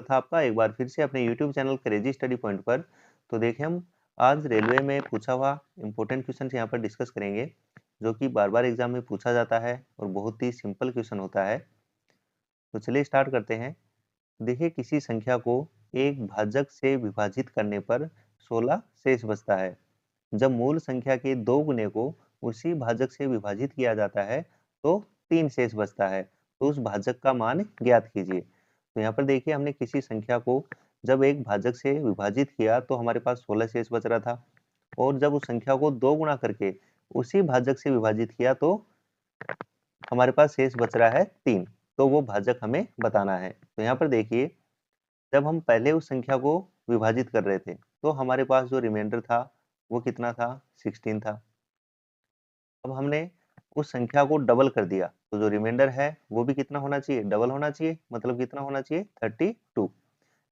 था आपका एक बार फिर से अपने YouTube channel crazy study point पर। तो देखिए हम आज रेलवे में पूछा हुआ इम्पोर्टेंट क्वेश्चन यहाँ पर डिस्कस करेंगे, जो कि बार बार एग्जाम में पूछा जाता है और बहुत ही सिंपल क्वेश्चन होता है। तो चलिए स्टार्ट करते हैं। देखिए किसी संख्या को एक भाजक से विभाजित करने पर 16 शेष बचता है। जब मूल संख्या के 2 गुने को उसी भाजक से विभाजित किया जाता है तो 3 शेष बचता है। तो उस भाजक का मान ज्ञात कीजिए। तो यहाँ पर देखिए हमने किसी संख्या को जब एक भाजक से विभाजित किया तो हमारे पास 16 शेष बच रहा था, और जब उस संख्या को 2 गुना करके उसी भाजक से विभाजित किया तो हमारे पास शेष बच रहा है 3। तो वो भाजक हमें बताना है। तो यहाँ पर देखिए जब हम पहले उस संख्या को विभाजित कर रहे थे तो हमारे पास जो रिमाइंडर था वो कितना था, 16 था। अब हमने उस संख्या को डबल कर दिया तो जो रिमाइंडर है वो भी कितना होना चाहिए, डबल होना चाहिए, मतलब कितना होना चाहिए, 32।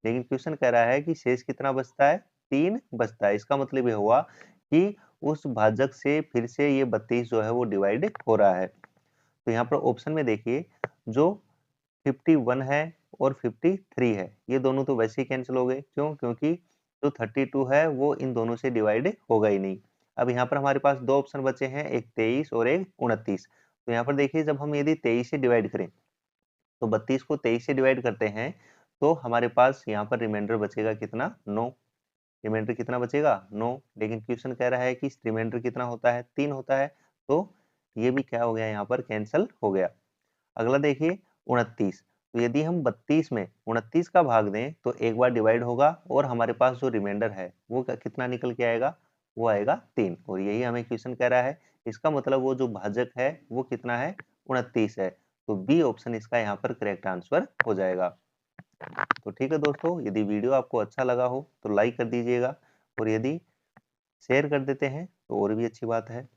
लेकिन क्वेश्चन कह रहा है कि शेष कितना बचता है, 3 बचता है। इसका मतलब ये हुआ कि उस भाजक से फिर से ये 32 जो है वो डिवाइड हो रहा है। तो यहाँ पर ऑप्शन में देखिए जो 51 है और 53 है, ये दोनों तो वैसे ही कैंसिल हो गए। क्यों? क्योंकि जो 32 है वो इन दोनों से डिवाइड होगा ही नहीं। अब यहाँ पर हमारे पास दो ऑप्शन बचे हैं, एक 23 और एक 29। तो यहाँ पर देखिए जब हम यदि 23 से डिवाइड करें तो 32 को 23 से डिवाइड करते हैं तो हमारे पास यहाँ पर रिमाइंडर बचेगा कितना, 9। रिमाइंडर कितना बचेगा, 9। लेकिन क्वेश्चन कह रहा है कि रिमाइंडर कितना होता है, 3 होता है। तो ये भी क्या हो गया, यहाँ पर कैंसल हो गया। अगला देखिए 29। तो यदि हम 32 में 29 का भाग दें तो एक बार डिवाइड होगा और हमारे पास जो रिमाइंडर है वो कितना निकल के आएगा, वो आएगा 3। और यही हमें क्वेश्चन कह रहा है। इसका मतलब वो जो भाजक है वो कितना है, 29 है। तो बी ऑप्शन इसका यहाँ पर करेक्ट आंसर हो जाएगा। तो ठीक है दोस्तों, यदि वीडियो आपको अच्छा लगा हो तो लाइक कर दीजिएगा, और यदि शेयर कर देते हैं तो और भी अच्छी बात है।